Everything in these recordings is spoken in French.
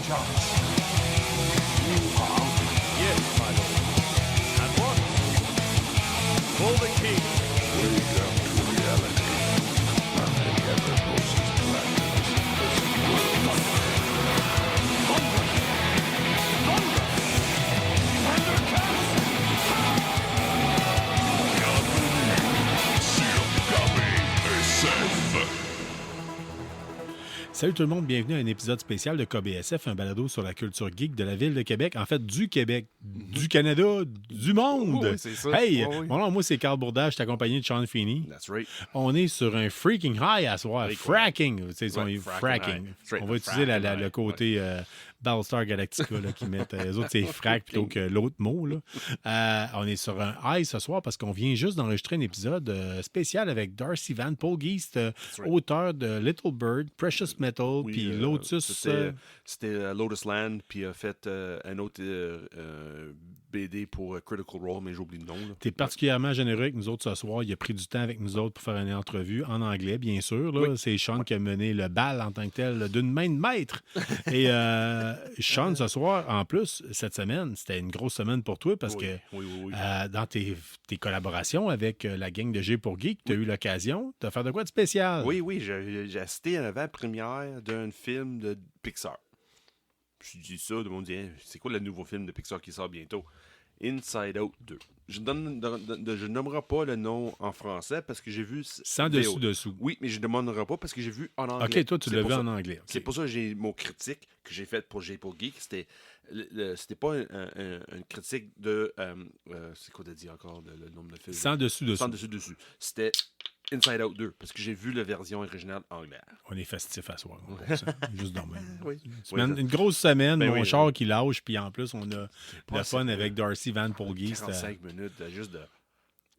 charge. You are out. Yes, my lord. At once. For the king. Wake up to reality. Nothing ever goes as planned in this world. Thunder! Thunder! Thundercats! Salut tout le monde, bienvenue à un épisode spécial de KBSF, un balado sur la culture geek de la ville de Québec. En fait, du Québec, du Canada, du monde. Oui, c'est ça. Hey, Oui, oui. bon, alors, moi c'est Carl Bourdage, je suis accompagné de Sean Feeney. That's right. On est sur un freaking high à soir. Fracking. C'est Ouais, fracking. high. Straight On to va utiliser fracking le high. côté Battlestar Galactica là, qui mettent. Les autres, c'est frac plutôt que l'autre mot. Là. On est sur un high ce soir parce qu'on vient juste d'enregistrer un épisode spécial avec Darcy Van Polgeest, right. auteur de Little Bird, Precious Metal, Oui, puis Lotus. C'était Lotus Land, puis il a fait un autre BD pour Critical Role, mais j'oublie le nom. Là. T'es particulièrement généreux avec nous autres ce soir. Il a pris du temps avec nous autres pour faire une entrevue en anglais, bien sûr. Là. Oui. C'est Sean qui a mené le bal en tant que tel d'une main de maître. Et Sean, ce soir, en plus, cette semaine, c'était une grosse semaine pour toi parce Oui, que oui. dans tes collaborations avec la gang de G pour Geek, tu as eu l'occasion de faire de quoi de spécial? Oui, j'ai assisté à l'avant-première d'un film de Pixar. Je dis ça, tout le monde dit hey, c'est quoi le nouveau film de Pixar qui sort bientôt? Inside Out 2. Je nommerai pas le nom en français parce que j'ai vu. Sans dessus-dessous. Oui, mais je ne demanderai pas parce que j'ai vu en anglais. OK, toi, tu C'est l'as pour vu ça. en anglais. OK. C'est pour ça que j'ai mon critique que j'ai fait pour J pour Geek. C'était pas une critique de. C'est quoi de dire encore le nom de film? Sans dessus-dessous. Sans dessus. C'était Inside Out 2 parce que j'ai vu la version originale anglaise. On est festif à soir. Pour ça. Juste dormir. Oui. Une grosse semaine, Ben mon oui, char qui lâche, puis en plus, on a pas le fun assez, avec Darcy Van Polgeest. 45 minutes juste de.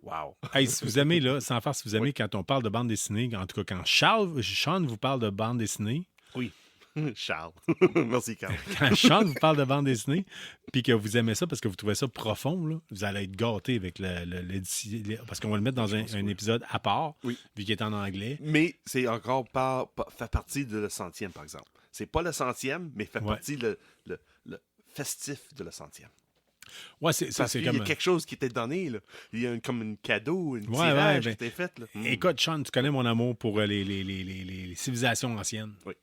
Wow! Hey, si vous aimez, là, sans faire, si vous aimez quand on parle de bande dessinée, en tout cas, quand Sean vous parle de bande dessinée, Oui. Charles. Merci, Carl. quand Sean vous parle de bande dessinée, puis que vous aimez ça parce que vous trouvez ça profond, là, vous allez être gâtés avec parce qu'on va le mettre dans un épisode à part, Oui. vu qu'il est en anglais. Mais c'est encore fait partie de le centième, par exemple. C'est pas le centième, mais fait Ouais. partie le festif de le centième. Ouais, c'est Parce qu'il y comme. a quelque chose qui était donné, là. Il y a comme un cadeau, une Ouais, tirage ben, qui était fait, là. Écoute, Sean, tu connais mon amour pour les civilisations anciennes. Oui.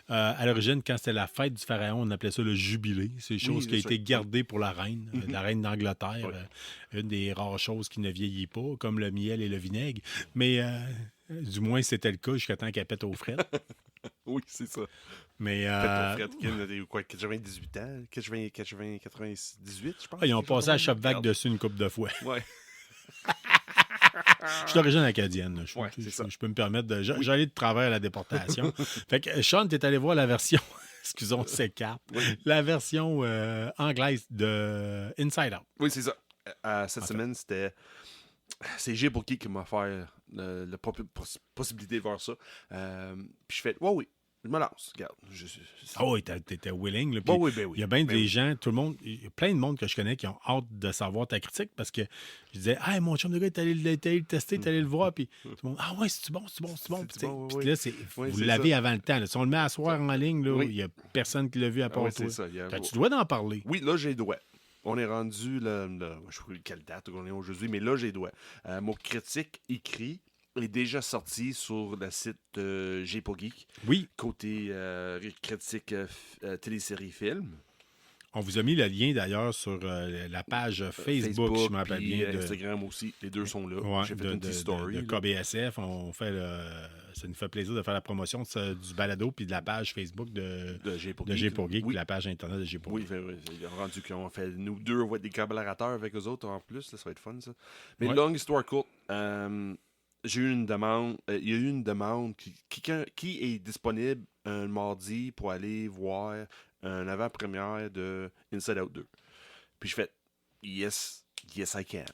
À l'origine, quand c'était la fête du pharaon, on appelait ça le jubilé. C'est une chose qui a c'est été ça. gardée pour la reine, la reine d'Angleterre. Oui. Une des rares choses qui ne vieillit pas, comme le miel et le vinaigre. Mais du moins, c'était le cas jusqu'à temps qu'elle pète aux frettes. Oui, c'est ça. Mais Peut-être quoi, 98 ans? 98, je pense? ils ont passé à chaque vague Regarde. dessus une couple de fois. Ouais. Je suis d'origine acadienne. Là. Ouais, c'est ça. Je peux me permettre de. J'allais de travers à la déportation. Fait que Sean, t'es allé voir la version. Excusons, c'est cap. Oui. La version anglaise de Inside Out. Oui, c'est ça. Cette semaine, c'est G pour qui m'a offert la possibilité de voir ça. Puis je fais, oui, je me lance. Regarde. Ah oui, t'étais willing. Là, Ben puis oui, ben oui. Il y a bien Ben des oui. gens, tout le monde, il y a plein de monde que je connais qui ont hâte de savoir ta critique parce que je disais, hey, mon chum de gars, t'es allé le tester, t'es allé le voir, puis tout le monde, ah ouais, c'est bon. Puis, bon, tu sais, oui, puis oui. là, Oui, vous c'est l'avez ça. avant le temps. Là. Si on le met à soir en ligne, là, Oui. il n'y a personne qui l'a vu à part oui, toi. c'est ça. Tu dois d'en parler. Oui, là, j'ai droit. On est rendu, je ne sais plus quelle date on est aujourd'hui, mais là, j'ai droit. Mon critique écrit est déjà sorti sur le site G pour Geek, Oui, côté critique télésérie film. on vous a mis le lien d'ailleurs sur la page Facebook, je me rappelle puis, bien. Instagram aussi, les deux sont là. Ouais, J'ai fait une petite story. de là. KBSF. Ça nous fait plaisir de faire la promotion du balado puis de la page Facebook de G pour G Geek. pour Geek Oui. puis la page Internet de G pour Oui, Geek. c'est rendu qu'on fait, nous deux, on va être des collaborateurs avec eux autres en plus. Là, ça va être fun, ça. Mais Ouais. longue histoire courte, j'ai eu une demande. Il y a eu une demande qui est disponible un mardi pour aller voir un avant-première de Inside Out 2. Puis je fais yes, I can.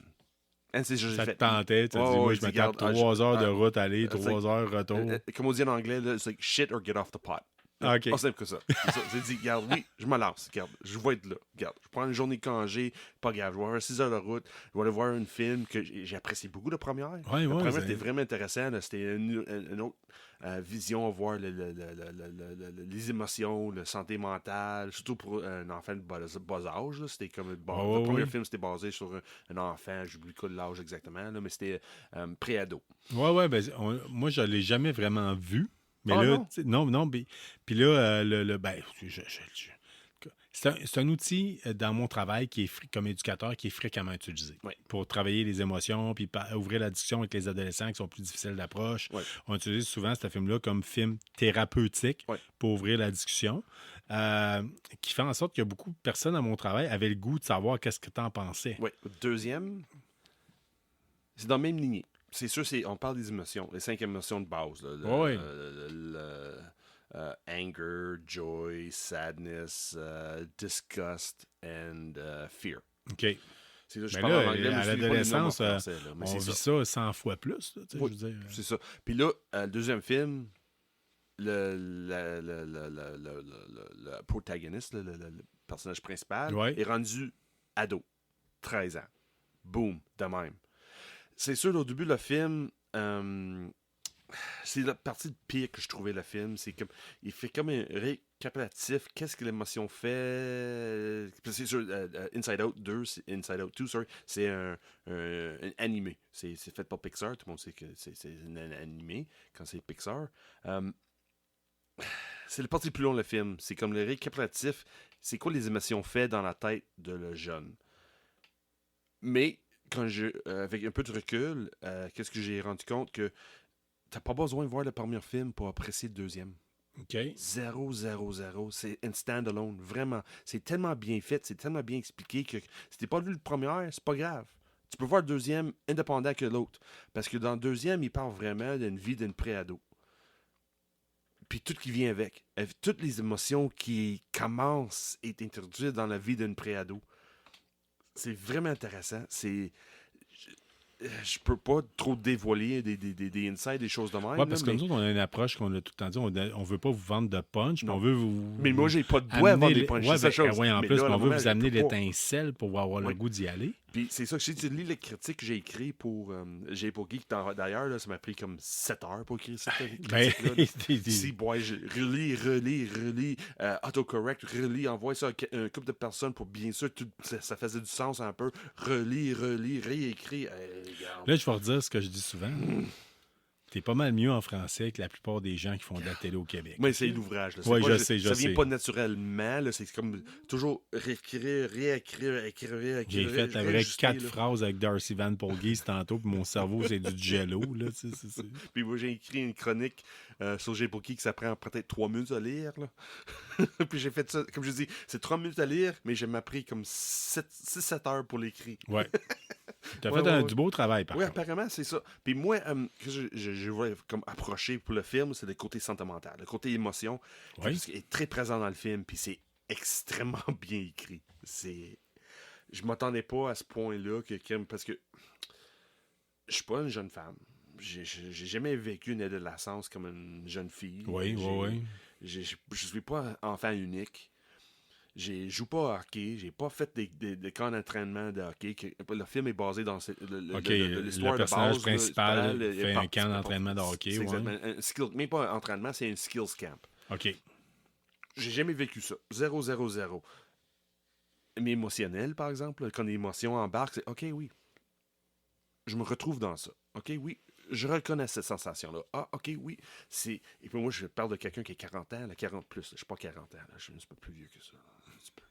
And c'est ce que j'ai Ça te fait. tentait, tu as Ouais, dit, moi, ouais, je me regarde, tape 3 heures de route aller, c'est 3 heures retour. Comme on dit en anglais, là, c'est like shit or get off the pot. Ah, OK. Pas simple que ça. C'est ça. J'ai dit, regarde, oui, je me lance. Regarde, je vais être là. Regarde, je prends une journée de congé, pas grave. Je vais avoir 6 heures de route. Je vais aller voir un film que j'ai apprécié beaucoup la première. Ouais, La ouais, première c'est- était vraiment intéressant. Là. C'était une autre vision à voir les émotions, la santé mentale, surtout pour un enfant de bas âge. Là. C'était comme Ouais, le premier ouais. film, c'était basé sur un enfant, j'oublie quoi de l'âge exactement, là, mais c'était pré-ado. Ouais, ben, moi, je l'ai jamais vraiment vu. Mais Ah, là, non? tu sais, non, puis là, ben, c'est un outil dans mon travail comme éducateur qui est fréquemment utilisé Oui. pour travailler les émotions puis ouvrir la discussion avec les adolescents qui sont plus difficiles d'approche. Oui. On utilise souvent ce film-là comme film thérapeutique Oui. pour ouvrir la discussion, qui fait en sorte que beaucoup de personnes à mon travail avaient le goût de savoir qu'est-ce que tu en pensais. Oui. Deuxième, c'est dans la même lignée. C'est sûr, on parle des émotions, les 5 émotions de base. Là, Oui. Anger, joy, sadness, disgust and fear. OK. C'est là, je Mais parle là, en anglais, mais à je ne pas les noms en l'adolescence, français. Là, mais on c'est vit ça. ça 100 fois plus. Là, tu sais, Oui, je veux dire. c'est ça. Puis là, le deuxième film, le protagoniste, le personnage principal, Ouais. est rendu ado. 13 ans. Boom, de même. C'est sûr, au début, le film, c'est la partie de pire que je trouvais le film. C'est comme, il fait comme un récapitulatif. Qu'est-ce que l'émotion fait? C'est sûr, Inside Out 2, Inside Out 2, sorry, c'est un animé. C'est fait par Pixar. Tout le monde sait que c'est un animé quand c'est Pixar. C'est la partie plus longue le film. C'est comme le récapitulatif. C'est quoi les émotions fait dans la tête de le jeune? Mais avec un peu de recul, qu'est-ce que j'ai rendu compte que t'as pas besoin de voir le premier film pour apprécier le deuxième. OK. 0, 0, 0. C'est un stand-alone. Vraiment. C'est tellement bien fait, c'est tellement bien expliqué que si t'as pas vu le premier, c'est pas grave. Tu peux voir le deuxième indépendant que l'autre. Parce que dans le deuxième, il parle vraiment d'une vie d'une pré-ado. Puis tout ce qui vient avec. Toutes les émotions qui commencent et introduites dans la vie d'une pré-ado. C'est vraiment intéressant. Je peux pas trop dévoiler des insights, des choses de même. Oui, parce que là, nous autres, on a une approche qu'on a tout le temps dit. On veut pas vous vendre de punch, mais Non. on veut vous. mais moi, j'ai pas de doigt avant des punches. Ouais, c'est ça la chose. oui, en Mais plus, là, mais on à veut moment, vous je amener peux pas. l'étincelle pour avoir le Oui. goût d'y aller. Puis c'est ça que tu lis les critiques que j'ai écrites pour J'ai pour Geek. D'ailleurs, là, ça m'a pris comme 7 heures pour écrire cette Ben, critique-là. Si, boy, je relis, autocorrect, relis, envoie ça à un couple de personnes pour bien sûr ça faisait du sens un peu. Relis, réécris. Là, je vais redire ce que je dis souvent. T'es pas mal mieux en français que la plupart des gens qui font de la télé au Québec. Mais c'est l'ouvrage. Là. Oui, pas- je sais. Ça vient pas naturellement. Là. C'est comme toujours réécrire. J'ai fait la vraie réajuster, 4 là. phrases avec Darcy Van Polgis tantôt, puis mon cerveau, c'est du jello. Là, Puis moi, j'ai écrit une chronique sur G-Poki que ça prend peut-être 3 minutes à lire. Là. Puis j'ai fait ça, comme je dis, c'est 3 minutes à lire, mais j'ai m'appris comme 6-7 heures pour l'écrire. Ouais. T'as Ouais, fait ouais. du beau travail, par Oui, contre. apparemment, c'est ça. Puis moi, que je voulais comme approcher pour le film, c'est le côté sentimental, le côté émotion, Oui. qui est très présent dans le film, puis c'est extrêmement bien écrit. Je m'attendais pas à ce point-là, parce que je suis pas une jeune femme. J'ai jamais vécu une adolescence comme une jeune fille. Oui. Je suis pas enfant unique. Je joue pas au hockey. J'ai pas fait des camps d'entraînement de hockey. Le film est basé dans OK, l'histoire le de personnage base. principal là, fait un camp d'entraînement de hockey. C'est Ouais. exactement un skill, même pas un entraînement, c'est un skills camp. OK. J'ai jamais vécu ça. 0, 0, 0. Mais émotionnel, par exemple, quand l'émotion embarque, c'est OK, oui. Je me retrouve dans ça. OK, oui. Je reconnais cette sensation-là. Ah, OK, oui. Et puis moi, je parle de quelqu'un qui a 40 ans, 40 plus. Je suis pas 40 ans. Je suis un petit peu plus vieux que ça. Un petit peu.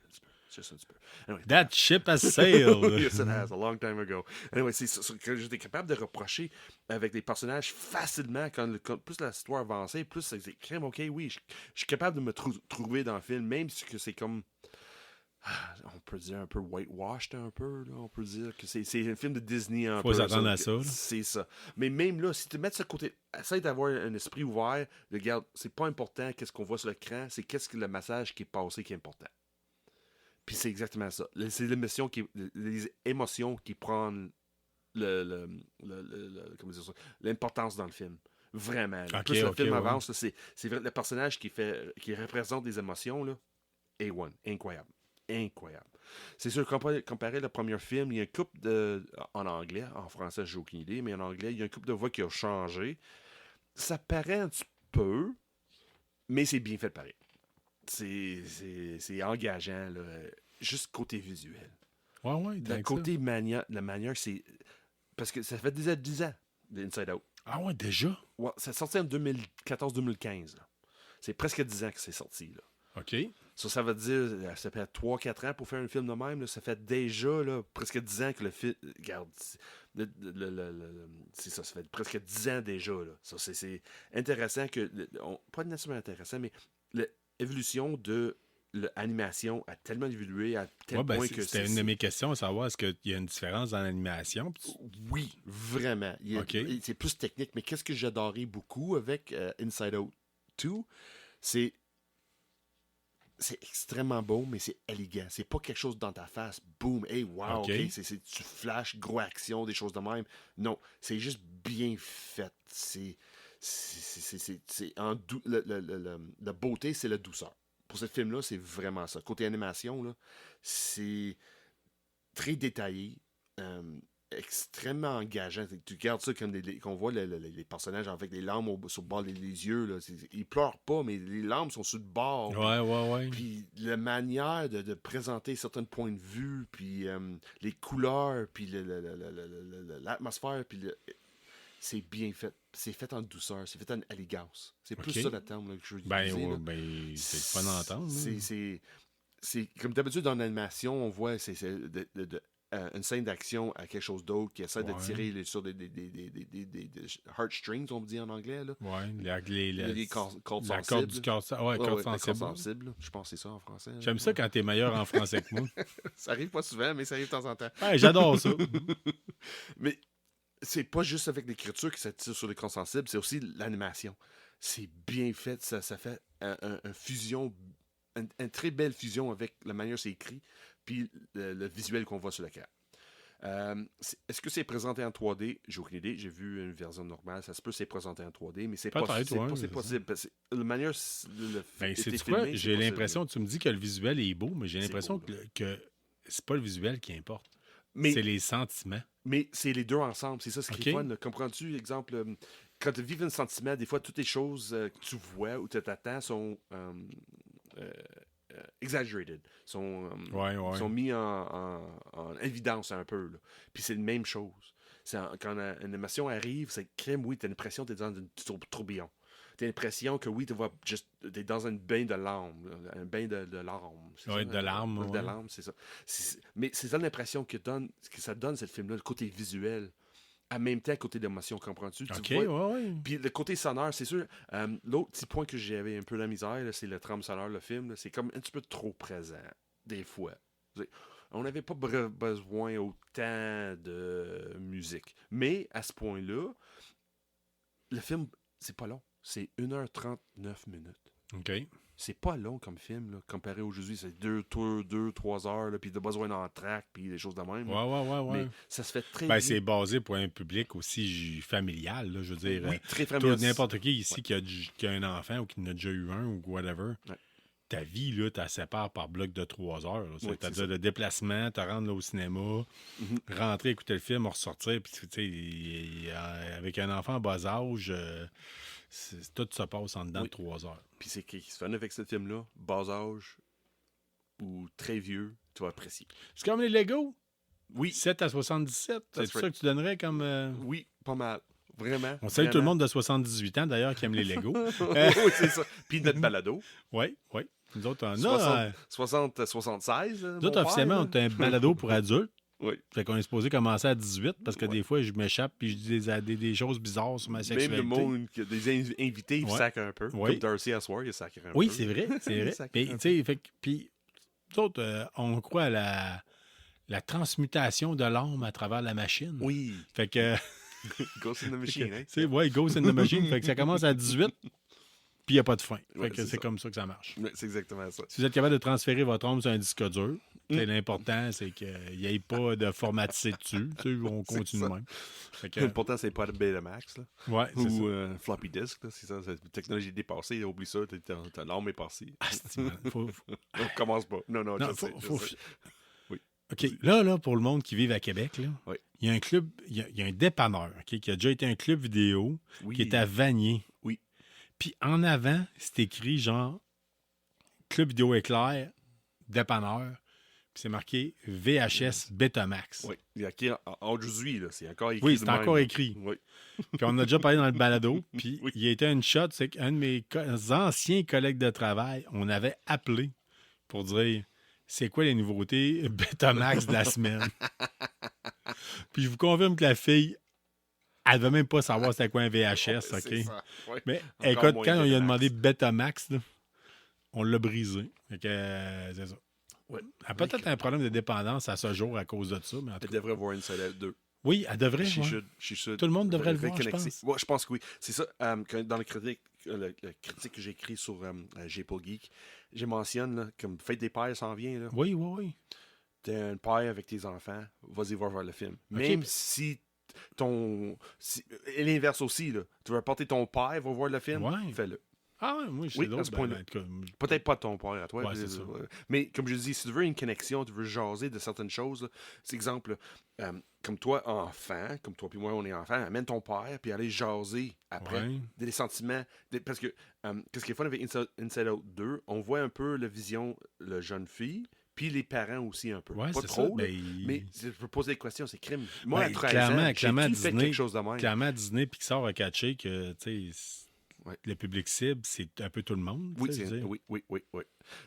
Juste un petit peu. Anyway, That ship has sailed. yes, it has, a long time ago. Anyway, c'est ça que j'étais capable de reprocher avec des personnages facilement. Quand plus l'histoire avançait, plus c'est crème, OK, oui, je suis capable de me trouver dans le film, même si que c'est comme... On peut dire un peu whitewashed, un peu. Là. On peut dire que c'est un film de Disney un peu. Faut s'attendre à ça. Là. C'est ça. Mais même là, si tu mets de ce côté, essaye d'avoir un esprit ouvert. Regarde, c'est pas important qu'est-ce qu'on voit sur l'écran, c'est qu'est-ce que le message qui est passé qui est important. Puis c'est exactement ça. C'est l'émotion les émotions qui prennent comment dire ça, l'importance dans le film. Vraiment. Là. Ok, Plus le ok, film ouais. avance, là, c'est vrai, le personnage qui représente des émotions, là, A1. Incroyable. Incroyable. C'est sûr, comparé le premier film, il y a une couple en anglais, en français, j'ai aucune idée, mais en anglais, il y a une couple de voix qui ont changé. Ça paraît un petit peu, mais c'est bien fait pareil. C'est engageant, là. Juste côté visuel. Ouais, Le tant que ça. côté la manière, c'est. Parce que ça fait déjà 10 ans, d'Inside Out. Ah ouais, déjà? Ouais, ça sorti en 2014-2015. là. C'est presque 10 ans que c'est sorti. Là. OK. Ça veut dire, ça fait 3-4 ans pour faire un film de même. Là. Ça fait déjà là, presque 10 ans que le film. Regarde, c'est ça, ça fait presque 10 ans déjà. Là. Ça, c'est intéressant que. Pas nécessairement intéressant, mais l'évolution de l'animation a tellement évolué à tel Ouais, ben, point que c'était une de mes questions, à savoir est-ce qu'il y a une différence dans l'animation? Oui, vraiment. OK. C'est plus technique, mais qu'est-ce que j'adorais beaucoup avec Inside Out 2, c'est extrêmement beau, mais c'est élégant. C'est pas quelque chose dans ta face, boum, hey, wow, OK. ok, tu flashes, gros action, des choses de même. Non, c'est juste bien fait. La beauté, c'est la douceur. Pour ce film-là, c'est vraiment ça. Côté animation, là, c'est très détaillé, extrêmement engageant. Tu regardes ça comme qu'on voit les personnages avec les larmes sur le bord des yeux. Là. Ils pleurent pas, mais les larmes sont sur le bord. Ouais. Puis la manière de présenter certains points de vue, puis les couleurs, puis l'atmosphère, puis c'est bien fait. C'est fait en douceur, c'est fait en élégance. C'est plus OK. ça le terme là, que je veux Ben, utiliser. ouais, là. ben, c'est le fun d'entendre. C'est comme d'habitude dans l'animation, on voit une scène d'action à quelque chose d'autre qui essaie de Ouais. tirer sur des heartstrings, on dit en anglais. Là. Ouais, Les cordes la sensibles. corde du cœur. Ouais, corde la corde sensible. sensible. Je pense que c'est ça en français. là. J'aime ça quand t'es meilleur en français que moi. Ça arrive pas souvent, mais ça arrive de temps en temps. Ouais, j'adore ça. Mais c'est pas juste avec l'écriture qui s'attire sur les cordes sensibles, c'est aussi l'animation. C'est bien fait, ça fait une fusion, une très belle fusion avec la manière c'est écrit, puis le visuel qu'on voit sur l'écran. Est-ce que c'est présenté en 3D? J'ai aucune idée. J'ai vu une version normale. Ça se peut que c'est présenté en 3D, mais c'est Peut-être, c'est possible. Parce que la manière Ben, était c'est filmé, quoi? c'est J'ai possible. l'impression, tu me dis que le visuel est beau, mais j'ai C'est l'impression beau, là. que c'est pas le visuel qui importe. Mais, C'est les sentiments. mais c'est les deux ensemble. C'est ça ce qui est Ok. fun. Là. Comprends-tu? Exemple, quand tu vis un sentiment, des fois, toutes les choses que tu vois ou tu t'attends sont exaggerated. Sont mis en évidence un peu. Là. Puis c'est la même chose. Quand une émotion arrive, c'est crème, oui, tu as l'impression que tu es dans un tourbillon. Tu as l'impression que oui, tu es dans un bain de larmes. Un bain de larmes. c'est Ouais, ça? de larmes, De ouais. larmes, c'est ça. Mais c'est ça l'impression que ça donne, ce film-là, le côté visuel. En même temps, côté d'émotion, comprends-tu? OK, Tu vois, ouais. puis le côté sonore, c'est sûr. L'autre petit point que j'avais un peu de la misère, là, c'est le trame sonore, le film. Là, c'est comme un petit peu trop présent, des fois. On n'avait pas besoin autant de musique. Mais à ce point-là, le film, c'est pas long. C'est 1h39 minutes. OK. C'est pas long comme film, là, comparé aujourd'hui. C'est 2-3 heures, là, puis de besoin d'entraque, puis des choses de même. là. Ouais. Mais ça se fait très Ben, bien. c'est basé pour un public aussi familial, là, je veux dire. Oui, très Toi, familial. n'importe qui ici qui a un enfant ou qui en a déjà eu un ou whatever, Ouais. ta vie, là, tu la sépares par bloc de 3 heures. là. Oui, c'est C'est-à-dire ça. le déplacement, te rendre là, au cinéma, rentrer, écouter le film, ressortir, puis tu sais, avec un enfant en bas âge, tout se passe en dedans Oui. de 3 heures. Puis c'est qui se fait avec ce film-là, bas âge ou très vieux, tu vas apprécier. C'est comme les Lego, Oui, 7 à 77. C'est That's ça right. que tu donnerais comme... oui, pas mal. Vraiment. On salue tout le monde de 78 ans, d'ailleurs, qui aime les Lego. Oui, c'est ça. Puis notre balado. Oui. Nous autres, on a... 76. Nous autres, officiellement, on a un balado pour adultes. Oui. Fait qu'on est supposé commencer à 18 parce que des fois, je m'échappe puis je dis des choses bizarres sur ma Même sexualité. le monde, des invités, ils Ouais. sacrent un peu. Oui. Comme Darcy à soir, il sacre un Oui, peu. c'est vrai, c'est vrai. Ça Puis, craint un tu sais, puis nous autres, on croit à la transmutation de l'âme à travers la machine. Oui. Fait que, Ghost in the Machine, hein? tu sais, ouais, Ghost in the Machine. Fait que ça commence à 18 puis il n'y a pas de fin. Fait Ouais, que c'est c'est ça. comme ça que ça marche. Ouais, c'est exactement ça. Si vous êtes capable de transférer votre âme sur un disque dur, L'important, c'est qu'il n'y ait pas de formatisé dessus. On continue ça. de même. Fait que, Pourtant, c'est pas de Betamax, là. ouais, c'est ça. Ou floppy disk, là. C'est ça. La technologie est dépassée. Oublie ça. Ta l'arme est passée. Asti, man. On commence pas. Non, Non, je sais, je sais. Oui. OK, là, pour le monde qui vit à Québec, là, Oui. il y a un club, il y a un dépanneur, OK, qui a déjà été un club vidéo, Oui. qui est à Vanier. Oui. Puis en avant, c'est écrit genre Club vidéo éclair, dépanneur. Puis c'est marqué VHS Betamax. Oui. Il y a qui aujourd'hui, là. C'est encore écrit. Oui, de c'est même. encore écrit. Oui. Puis on a déjà parlé dans le balado. Puis Oui. il y a été une shot, c'est qu'un de mes anciens collègues de travail, on avait appelé pour dire c'est quoi les nouveautés Betamax de la semaine. Puis je vous confirme que la fille, elle ne veut même pas savoir c'était quoi un VHS, C'est OK? ça. Oui. Mais Encore écoute, moins quand on lui a Betamax. demandé Betamax, là, on l'a brisé. Fait que, c'est ça. Ouais. Elle a peut-être un problème de dépendance à ce jour à cause de ça, mais en tout Elle cas. devrait voir Inside Out 2. Oui, elle devrait. She ouais. should. Tout le monde devrait le voir, Reconnecter. je pense. Ouais, je pense que oui. C'est ça, dans le critique que j'ai écrit sur J-Paul Geek, j'ai mentionné, là, comme Fête des pères s'en vient, là. Oui, oui, oui. T'es un père avec tes enfants, vas-y voir le film. Même si et l'inverse aussi, là. Tu veux porter ton père, va voir le film, Ouais. fais-le. Ah, ouais, moi, je sais Oui, d'autres. à ce point-là. en tout cas, Peut-être pas ton père à toi. Ouais, c'est ça. Mais comme je dis, si tu veux une connexion, tu veux jaser de certaines choses, là, c'est exemple, comme toi, enfant, comme toi puis moi, on est enfant, amène ton père, puis allez jaser après Ouais. des sentiments. Parce que, qu'est-ce qui est fun avec Inside Out 2, on voit un peu la vision, la jeune fille, puis les parents aussi un peu. Ouais, pas c'est trop, ça. là, mais je peux poser des questions, c'est crime. Moi, Ben, à 13 clairement, ans, clairement, j'ai fait Disney- quelque chose de même. Clairement, Disney Pixar a catché que tu sais, Ouais. le public cible, c'est un peu tout le monde. Oui, tu sais, je veux dire. oui.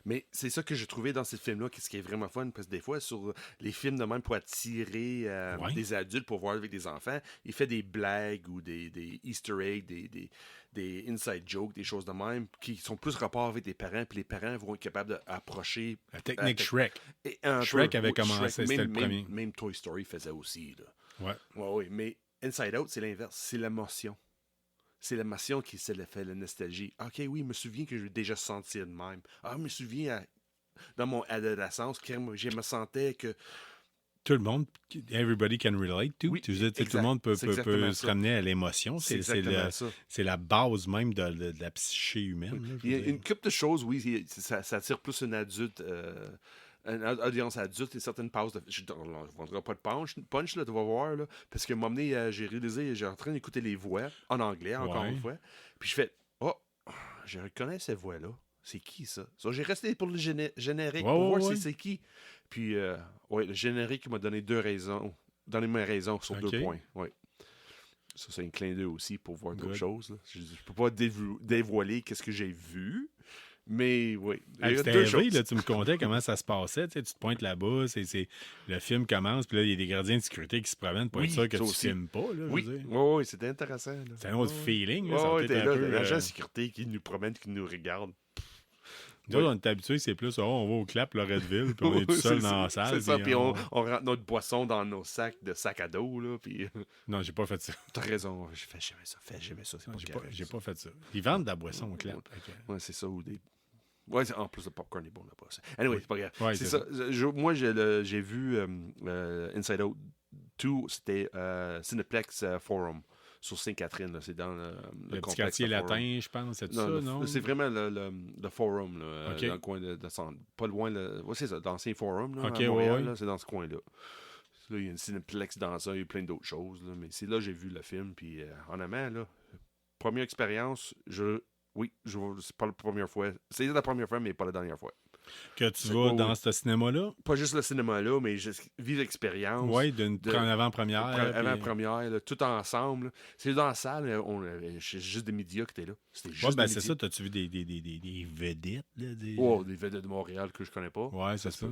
Mais c'est ça que j'ai trouvé dans ce film-là, ce qui est vraiment fun, parce que des fois, sur les films de même pour attirer Ouais. des adultes pour voir avec des enfants, il fait des blagues ou des Easter eggs, des inside jokes, des choses de même, qui sont plus rapport avec des parents, puis les parents vont être capables d'approcher. La technique Euh, Shrek. Et un Shrek peu, avait oui, commencé, c'était même, le premier. Même Toy Story faisait aussi. Là. Ouais. Oui, mais Inside Out, c'est l'inverse, c'est l'émotion. C'est l'émotion qui fait la nostalgie. OK, oui, je me souviens que j'ai déjà senti de même. Ah, je me souviens dans mon adolescence, que je me sentais que. Tout le monde, everybody can relate to. Oui, Tu sais, tout exact. le monde peut C'est exactement se ça. ramener à l'émotion. C'est C'est exactement ça. c'est la base même de la psyché humaine. là, je Il y a veux dire. une couple de choses, oui, ça attire plus une adulte. Une audience adulte et certaines passes de. Je ne vendrai pas de punch là, tu vas voir, là, parce que un moment donné, j'ai réalisé, j'ai en train d'écouter les voix en anglais, encore Ouais. une fois. Puis je fais, oh, je reconnais ces voix-là. C'est qui ça? Ça, j'ai resté pour le générique Ouais, pour ouais, voir ouais. si c'est qui. Puis, ouais, le générique m'a donné 2 raisons. Donné mes raisons sur Ok. 2 points. Ouais. Ça, c'est un clin d'œil aussi pour voir d'autres Good. choses. Là. Je peux pas dévoiler qu'est-ce que j'ai vu. Mais oui, il y a C'était 2 élevé, choses. là, tu me contais comment ça se passait. Tu sais, tu te pointes là-bas, le film commence, puis là, il y a des gardiens de sécurité qui se promènent pour Oui, être sûr que ça tu aussi. filmes pas. Là, Oui, je veux dire. oui, c'était intéressant. là. C'est un autre Ouais, feeling. Là, ouais, ça ouais, peut être t'es un là, peu, l'agent de sécurité qui nous promène, qui nous regarde. Nous autres, on est habitués, c'est plus, on va au clap, Loretteville, puis on est tout seul dans la salle. C'est ça, puis puis on rentre notre boisson dans nos sacs de sac à dos, là, puis Non, j'ai pas fait ça. t'as raison, je fais jamais ça, c'est Non, pas correct, j'ai ça. pas fait ça. Ils vendent de la boisson au clap. Fait que- Ouais, c'est ça, ou des... Ouais, en plus, le popcorn est bon là-bas. Anyway, c'est pas grave. Ouais, c'est c'est ça. Moi, j'ai vu Inside Out 2, c'était Cineplex Forum, sur Sainte-Catherine, là, c'est dans le Le petit complexe quartier de Forum. latin, je pense, c'est ça, non? C'est vraiment le forum, là, Ok. dans le coin de centre. Pas loin, ouais, c'est ça, l'ancien forum, là, Ok, à Montréal, ouais. là, c'est dans ce coin-là. Là, il y a une cinéplex dans ça, il y a plein d'autres choses, là, mais c'est là que j'ai vu le film, puis en amont, là, première expérience, c'est pas la première fois, c'est la première fois, mais pas la dernière fois. Que tu C'est- vas oui, dans oui. ce cinéma-là? Pas juste le cinéma-là, mais juste vivre l'expérience. Oui, d'une de- avant-première. Avant-première, là, tout ensemble. là. C'est dans la salle, c'est juste des médias qui étaient là. C'était juste Ouais, ben des c'est médias. ça, t'as-tu vu des vedettes? Là, Oh, des vedettes de Montréal que je connais pas. Ouais, c'est ça.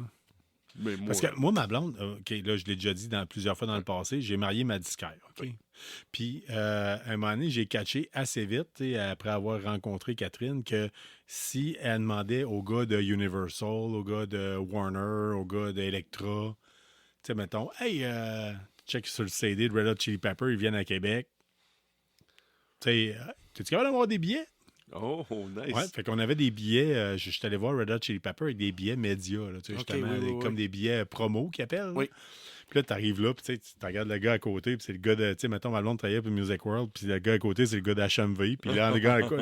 Mais moi, Parce que moi, ma blonde, OK, là, je l'ai déjà dit plusieurs fois dans le passé, j'ai marié ma disquaire, OK? Oui. Puis, à un moment donné, j'ai catché assez vite, tu sais, après avoir rencontré Catherine, que si elle demandait aux gars de Universal, aux gars de Warner, aux gars d'Electra, tu sais, mettons, hey, check sur le CD de Red Hot Chili Pepper, ils viennent à Québec. Tu sais, t'es-tu capable d'avoir des billets? Oh, nice. Ouais, fait qu'on avait des billets. Je suis allé voir Red Hot Chili Pepper avec des billets médias, là, tu sais, Ok, justement, oui. comme des billets promo qu'ils appellent. là. Oui. Puis là, tu arrives là, puis tu sais, tu regardes le gars à côté, puis c'est le gars de, tu sais, mettons, ma blonde travaillait pour Music World, puis le gars à côté, c'est le gars d'HMV, puis là,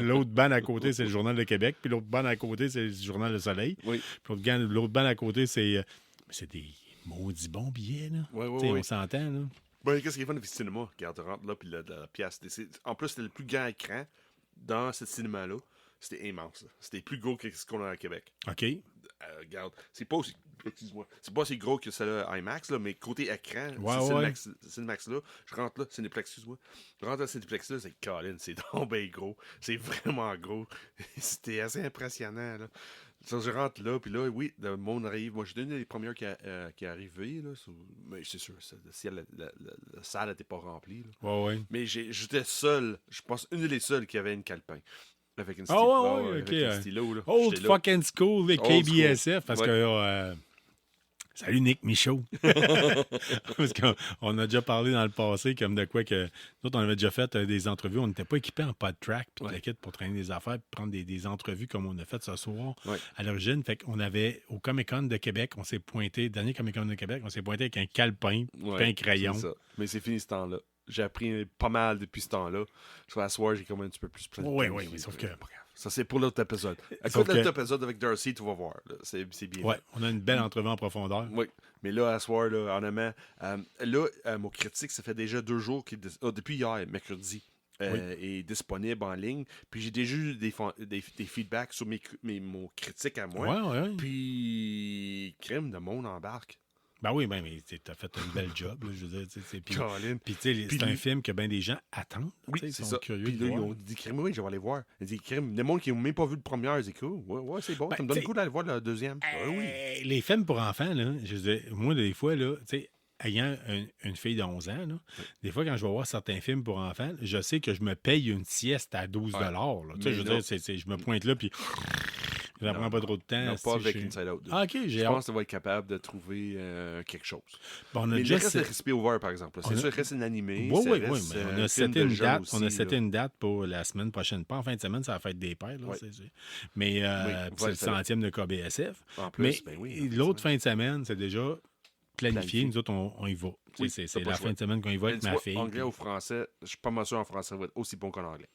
l'autre band à côté, c'est le Journal de Québec, puis l'autre band à côté, c'est le Journal Le Soleil, Oui. puis l'autre band à côté, c'est des maudits bons billets, là. Oui, Tu sais, oui. on s'entend, là. Bon, qu'est-ce qui est fun avec le cinéma? Regarde, tu rentres là, puis la pièce. En plus, c'était le plus grand écran dans ce cinéma-là. C'était immense. Là. C'était plus gros que ce qu'on a à Québec. OK. Regarde, c'est pas aussi. Excuse-moi. C'est pas aussi gros que celle-là IMAX, là, mais côté écran, Ouais, Cinemax-là, je rentre là, Cineplex, excuse-moi. Je rentre dans Cineplex-là, c'est Colin, c'est donc bien gros. C'est vraiment gros. C'était assez impressionnant, là. Ça, je rentre là, puis là, oui, le monde arrive. Moi, j'étais une des premières qui est arrivée, là. Mais c'est sûr, la salle n'était pas remplie, là. Ouais. Mais j'étais seul, je pense, une des seules qui avait une calepin. Avec une OK. avec un stylo, là. Old J'étais là. fucking school, les Old KBSF, parce Ouais. que... salut Nick Michaud. Parce qu'on a déjà parlé dans le passé comme de quoi que nous autres, on avait déjà fait des entrevues, on n'était pas équipés en PodTrack puis Ouais. le kit pour traîner des affaires puis prendre des entrevues comme on a fait ce soir Ouais. à l'origine. Fait qu'on avait au Comic-Con de Québec, on s'est pointé, dernier Comic-Con de Québec, on s'est pointé avec un calepin puis Ouais, un crayon. c'est ça. Mais c'est fini ce temps-là. J'ai appris pas mal depuis ce temps-là. Sur la soirée, j'ai comme un petit peu plus Oui, planifié. mais sauf que... Ça, c'est pour l'autre épisode. Sauf Écoute l'autre que- épisode avec Darcy, tu vas voir. Là. C'est bien. Ouais, fait. on a une belle entrevue en profondeur. Oui. Mais là, à soir, là, honnêtement, mon critique, ça fait déjà 2 jours depuis hier, mercredi, est disponible en ligne. Puis j'ai déjà eu des feedbacks sur mon critique à moi. Ouais. Puis, crème de monde embarque. Ben oui, mais t'as fait un bel job, là, je veux dire. Puis Colin. tu sais, Puis c'est un lui- film que bien des gens attendent. Oui, tu sais, c'est ils sont ça. curieux Puis de là, ils voir. ont dit, crème, oui, je vais aller voir. Ils disent, crème, des monde qui n'ont même pas vu le premier, ils disent, cool, ouais, c'est bon. Ben, ça me donne t'sais- le goût d'aller voir le deuxième. Oui. Les films pour enfants, là, je veux dire, moi, des fois, là, tu sais, ayant une fille de 11 ans, là, des fois, quand je vais voir certains films pour enfants, je sais que je me paye une sieste à 12 là. Tu sais, Mais je veux non. dire, je me pointe là, puis ça prend pas trop de temps. Non, si pas avec je- Inside Out 2. Ah, OK, j'ai Je hâte. pense que tu vas être capable de trouver quelque chose. Bon, on a Mais le déjà... reste, c'est respect ouvert, par exemple. On C'est a- sûr, le reste, c'est une animé. Oui, ça mais reste, on un a film seté de une jeunes date. aussi, On a seté là. une date pour la semaine prochaine. Pas en fin de semaine, ça va faire des pères. Là, Ouais. Mais Oui, c'est le centième de KBSF. En plus, Mais ben oui. l'autre fin de semaine, c'est déjà planifié. Planifié. Nous autres, on y va. Tu Oui, sais, t'as c'est pas la le choix. fin de semaine qu'on y va avec Tu ma vois, fille. Anglais ou français, je suis pas mal sûr en français, ça va être aussi bon qu'en anglais.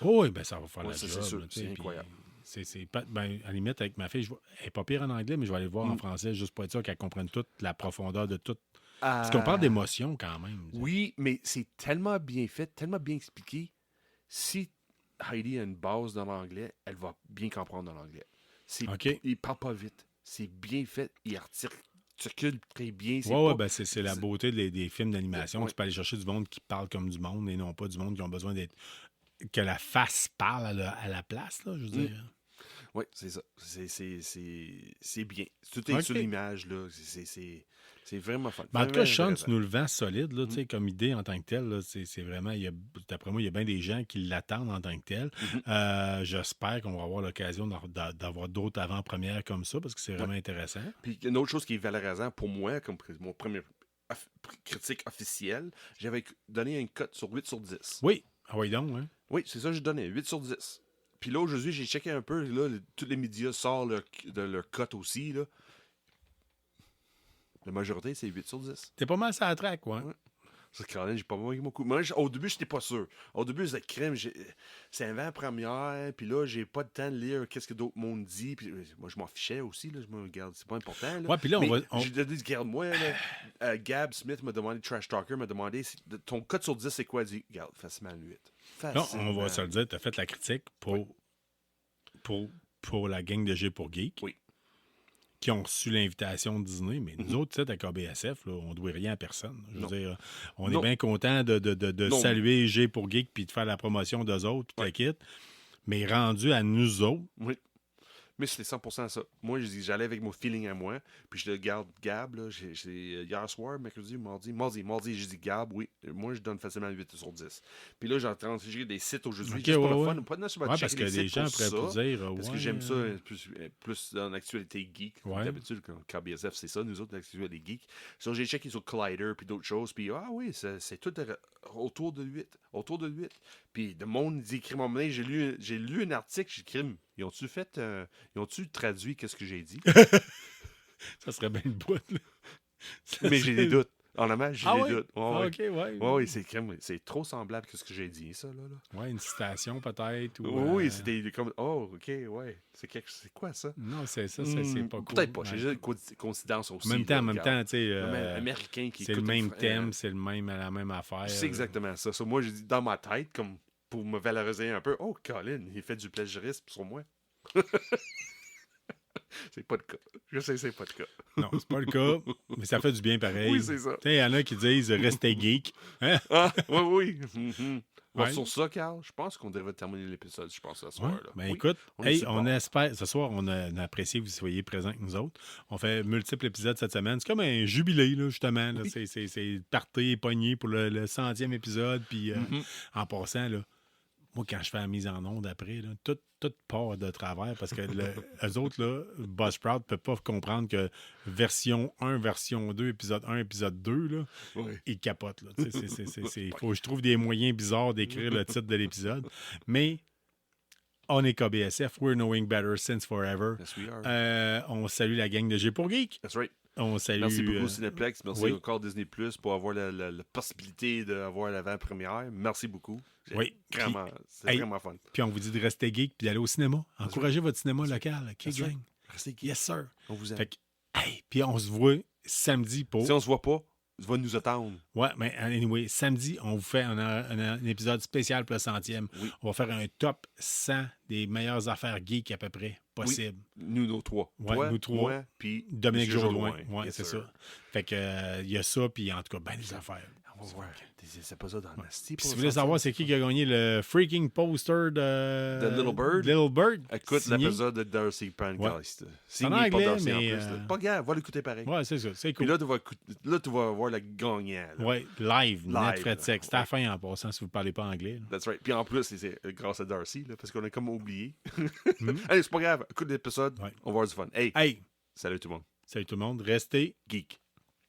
Oh, oui, ben ça va faire Ouais, la ça, job. c'est sûr, là, tu sais, c'est puis incroyable. c'est pas, ben, à la limite, avec ma fille, elle n'est pas pire en anglais, mais je vais aller le voir en français juste pour être sûr qu'elle comprenne toute la profondeur de tout. Parce qu'on parle d'émotion quand même. Oui, mais c'est tellement bien fait, tellement bien expliqué. Si Heidi a une base dans l'anglais, elle va bien comprendre dans l'anglais. OK. Il parle pas vite. C'est bien fait. Il articule très bien. Oui, ben c'est la beauté des films d'animation. Ouais. Tu peux aller chercher du monde qui parle comme du monde et non pas du monde qui ont besoin d'être. Que la face parle à la place, là, je veux dire. Oui, c'est ça. C'est bien. Tout est OK. sur l'image, là. C'est vraiment fun. Ben, en tout cas, Vraiment Sean, tu intéressant. nous le vends solide, là, tu sais, comme idée en tant que telle. Là, c'est vraiment, d'après moi, il y a bien des gens qui l'attendent en tant que tel. J'espère qu'on va avoir l'occasion d'avoir d'autres avant-premières comme ça parce que c'est vraiment intéressant. Puis une autre chose qui est valorisant pour moi, comme mon premier critique officielle, j'avais donné une cote sur 8 sur 10. Oui, ah oui donc, hein? Oui, c'est ça que je donnais, 8 sur 10. Puis là, aujourd'hui, j'ai checké un peu, là, tous les médias sortent de leur cote aussi, là. La majorité, c'est 8 sur 10. T'es pas mal sur la track, ouais. Ouais. C'est quand même, j'ai pas manqué beaucoup. Moi, au début, j'étais pas sûr. Au début, c'est crème, c'est un vent première, puis là, j'ai pas de temps de lire qu'est-ce que d'autres monde dit. Puis moi, je m'en fichais aussi, là. Je me regarde, c'est pas important, là. Ouais, puis là, Mais on va. j'ai dit, regarde-moi, là. Gab Smith m'a demandé, Trash Talker m'a demandé, ton code sur 10, c'est quoi? Il dit, regarde, facilement 8. Non, on va se le dire, t'as fait la critique pour la gang de G pour Geek. Oui. Qui ont reçu l'invitation de dîner, mais nous autres, tu sais, à KBSF, là, on ne doit rien à personne. Je veux dire, on est bien content de Non. saluer G pour Geek puis de faire la promotion d'eux autres, puis la quitte. Mais rendu à nous autres, Oui. Mais c'était 100% ça. Moi, j'allais avec mon feeling à moi. Puis je le garde Gab, là. Hier soir, mercredi, mardi, j'ai dit Gab, oui. Moi, je donne facilement 8 sur 10. Puis là, j'ai en train de chercher des sites aujourd'hui. Ok, juste pour ouais, le fun. Pas nécessairement ouais, checker parce que les les sites gens pour pourraient ça, pour dire. parce que ouais, j'aime ça plus dans l'actualité geek. Ouais. D'habitude, quand KBSF, c'est ça, nous autres, l'actualité geek. So, j'ai checké sur Collider puis d'autres choses. Puis oui, c'est tout autour de 8. Autour de 8. Puis le monde dit crime à un moment donné, j'ai lu un article, j'ai dit crime. Ils ont-tu traduit qu'est-ce que j'ai dit? Ça serait bien une boîte, là. Ça Mais j'ai serait- des doutes. Honnêtement, j'ai Ah des oui? doutes. Ouais, Ah, ouais. OK, ouais. Ouais, c'est crime. C'est trop semblable que ce que j'ai dit, ça, là. Ouais, une citation peut-être. Ou, Oui, c'était comme. Oh, ok, ouais. C'est quoi ça? Non, c'est ça, c'est pas cool. Peut-être pas. Ouais. C'est juste une coïncidence aussi. En même temps, là, tu sais, un Américain qui c'est le écoute même une- thème, c'est la même affaire. C'est exactement ça. So, moi, j'ai dit dans ma tête, comme pour me valoriser un peu, oh, Colin, il fait du plagiarisme sur moi. C'est pas le cas. Je sais, c'est pas le cas. Non, c'est pas le cas, mais ça fait du bien pareil. Oui, c'est ça. Tu sais, il y en a qui disent restez geek. Hein? Ah, oui, oui. Bon, Ouais. sur ça, Carl, je pense qu'on devrait terminer l'épisode, je pense, ce Ouais. soir-là. Ben Oui. écoute, on est hey, sur le on bord. espère, ce soir, on a apprécié que vous soyez présents avec nous autres. On fait multiples épisodes cette semaine. C'est comme un jubilé, là, justement. Là. Oui. C'est party et pogné pour le 100e épisode. Puis en passant, là, moi, quand je fais la mise en onde après, là, tout part de travers parce que eux autres, là, Buzzsprout ne peut pas comprendre que version 1, version 2, épisode 1, épisode 2, là, Oui. ils capotent. Il faut que je trouve des moyens bizarres d'écrire le titre de l'épisode. Mais on est KBSF, We're Knowing Better Since Forever. Yes, we are. On salue la gang de G pour Geek. That's right. On salue. Merci beaucoup, Cineplex. Merci oui. encore Disney Plus pour avoir la possibilité d'avoir l'avant-première. Merci beaucoup. Oui. C'est Hey. vraiment fun. Puis on vous dit de rester geek puis d'aller au cinéma. Encouragez votre cinéma local. OK, That's gang? right. Restez geek. Yes, sir. On vous aime. Fait que, hey, puis on se voit samedi pour. Si on se voit pas, va nous attendre. Ouais, mais anyway, samedi, on vous fait un épisode spécial pour le 100e. Oui. On va faire un top 100 des meilleures affaires geeks à peu près possible. Nous, nos trois. Ouais, Toi, nous trois. moi, puis Dominique Monsieur Jourdouin. Ouais, Yes, c'est sir. ça. Fait que il y a ça, puis en tout cas, ben des affaires. On va voir. C'est pas ça dans Nasty. Puis si vous voulez savoir c'est qui a gagné le freaking poster de The Little Bird? Little Bird. Écoute signé. l'épisode de Darcy Pancalist. Signé En anglais, par Darcy mais, en plus. Pas grave, va l'écouter pareil. Ouais, c'est ça. C'est Puis cool. là, tu vas voir le gagnant. là. Ouais, live, net frais de là. sexe. C'est à la fin en passant si vous ne parlez pas anglais. là. That's right. Puis en plus, c'est grâce à Darcy, là, parce qu'on a comme oublié. Mhm. Allez, c'est pas grave. Écoute l'épisode. Ouais. On va avoir du fun. Hey, Hey, salut tout le monde. salut tout le monde. Restez Geek.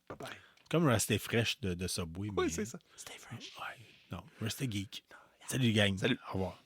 Bye bye. comme restez fraîche de Subway. Oui, mais- c'est ça. Ouais, non, restez geek. Salut, gang. Salut. Au revoir.